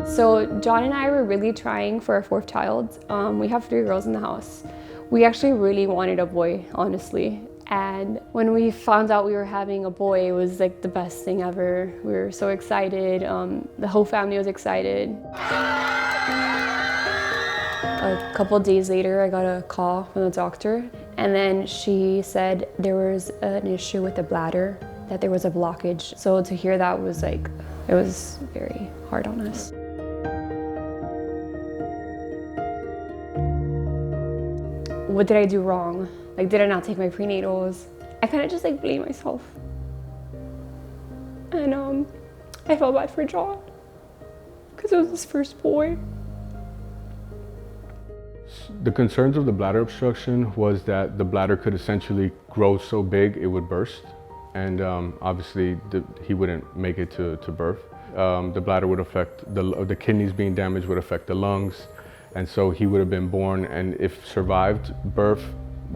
So John and I were really trying for our fourth child. We have 3 girls in the house. We actually really wanted a boy, honestly. And when we found out we were having a boy, it was like the best thing ever. We were so excited. The whole family was excited. A couple days later, I got a call from the doctor, and then she said there was an issue with the bladder, that there was a blockage. So to hear that was like, it was very hard on us. What did I do wrong? Like, did I not take my prenatals? I kind of just like blame myself. And I felt bad for John because it was his first boy. The concerns of the bladder obstruction was that the bladder could essentially grow so big it would burst. And obviously he wouldn't make it to birth. The bladder would affect, the kidneys being damaged would affect the lungs. And so he would have been born, and if survived birth,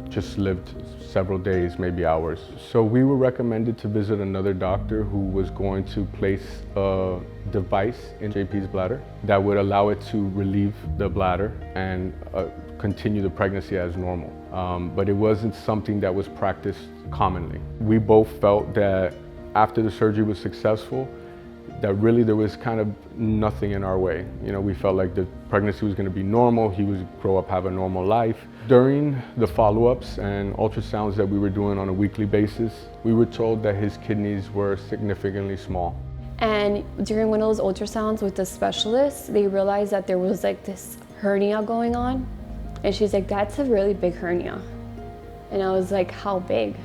just lived several days, maybe hours. So we were recommended to visit another doctor who was going to place a device in JP's bladder that would allow it to relieve the bladder and continue the pregnancy as normal. But it wasn't something that was practiced commonly. We both felt that after the surgery was successful, that really there was kind of nothing in our way. You know, we felt like the pregnancy was going to be normal, he would grow up, have a normal life. During the follow-ups and ultrasounds that we were doing on a weekly basis, we were told that his kidneys were significantly small. And during one of those ultrasounds with the specialist, they realized that there was like this hernia going on. And she's like, that's a really big hernia. And I was like, how big?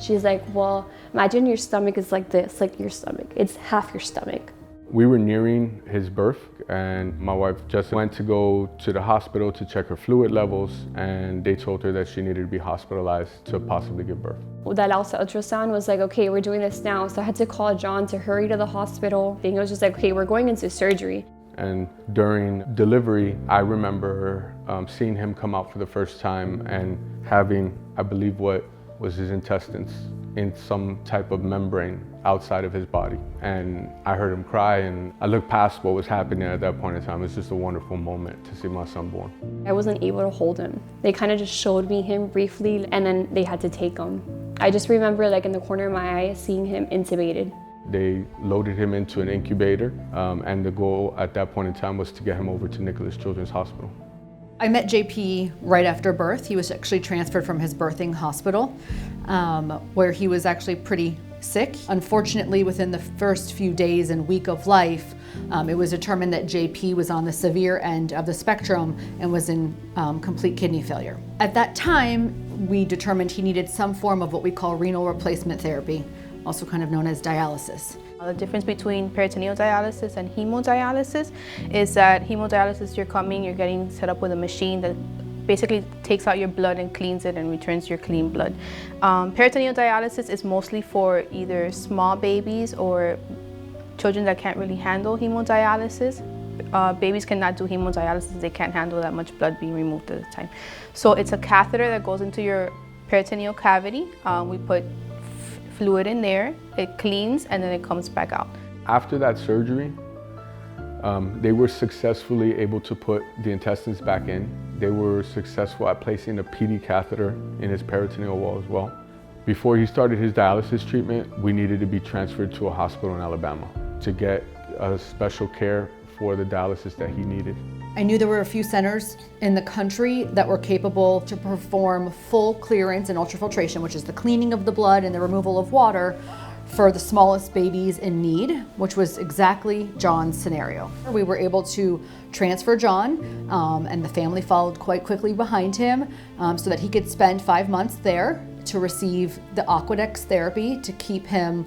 She's like, well, imagine your stomach is like this, like your stomach. It's half your stomach. We were nearing his birth, and my wife just went to go to the hospital to check her fluid levels, and they told her that she needed to be hospitalized to possibly give birth. That last ultrasound was like, okay, we're doing this now. So I had to call John to hurry to the hospital. It was just like, okay, we're going into surgery. And during delivery, I remember seeing him come out for the first time and having, I believe, what was his intestines in some type of membrane outside of his body. And I heard him cry, and I looked past what was happening at that point in time. It's just a wonderful moment to see my son born. I wasn't able to hold him. They kind of just showed me him briefly, and then they had to take him. I just remember, like, in the corner of my eye, seeing him intubated. They loaded him into an incubator, and the goal at that point in time was to get him over to Nicklaus Children's Hospital. I met JP right after birth. He was actually transferred from his birthing hospital, where he was actually pretty sick. Unfortunately, within the first few days and week of life, it was determined that JP was on the severe end of the spectrum and was in complete kidney failure. At that time, we determined he needed some form of what we call renal replacement therapy, also kind of known as dialysis. The difference between peritoneal dialysis and hemodialysis is that hemodialysis, you're getting set up with a machine that basically takes out your blood and cleans it and returns your clean blood. Peritoneal dialysis is mostly for either small babies or children that can't really handle hemodialysis. Babies cannot do hemodialysis, they can't handle that much blood being removed at a time. So it's a catheter that goes into your peritoneal cavity. We put fluid in there, it cleans, and then it comes back out. After that surgery, they were successfully able to put the intestines back in. They were successful at placing a PD catheter in his peritoneal wall as well. Before he started his dialysis treatment, we needed to be transferred to a hospital in Alabama to get special care for the dialysis that he needed. I knew there were a few centers in the country that were capable to perform full clearance and ultrafiltration, which is the cleaning of the blood and the removal of water for the smallest babies in need, which was exactly John's scenario. We were able to transfer John, and the family followed quite quickly behind him, so that he could spend 5 months there to receive the Aqueducts therapy to keep him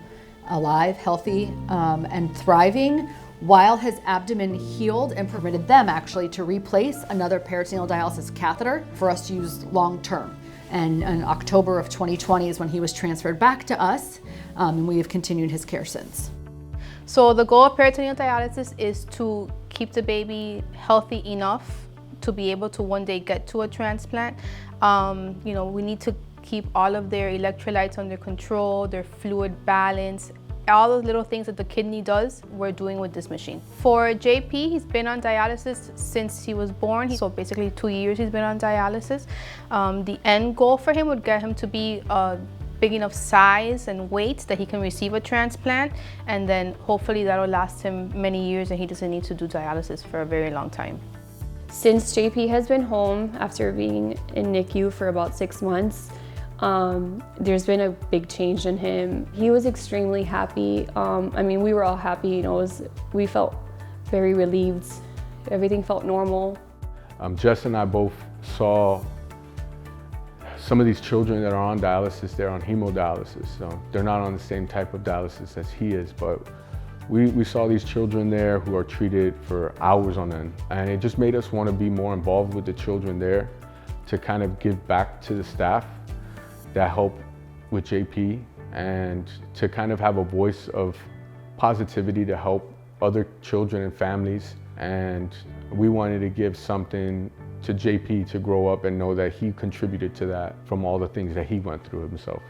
alive, healthy, and thriving, while his abdomen healed, and permitted them actually to replace another peritoneal dialysis catheter for us to use long term. And in October of 2020 is when he was transferred back to us, and we have continued his care since. So the goal of peritoneal dialysis is to keep the baby healthy enough to be able to one day get to a transplant. We need to keep all of their electrolytes under control, their fluid balance, all those little things that the kidney does, we're doing with this machine. For JP, he's been on dialysis since he was born. So basically 2 years he's been on dialysis. The end goal for him would get him to be big enough size and weight that he can receive a transplant, and then hopefully that'll last him many years and he doesn't need to do dialysis for a very long time. Since JP has been home after being in NICU for about 6 months, there's been a big change in him. He was extremely happy. I mean, we were all happy, you know, we felt very relieved. Everything felt normal. Jess and I both saw some of these children that are on dialysis, they're on hemodialysis. So they're not on the same type of dialysis as he is, but we saw these children there who are treated for hours on end. And it just made us want to be more involved with the children there, to kind of give back to the staff that help with JP, and to kind of have a voice of positivity to help other children and families. And we wanted to give something to JP to grow up and know that he contributed to that from all the things that he went through himself.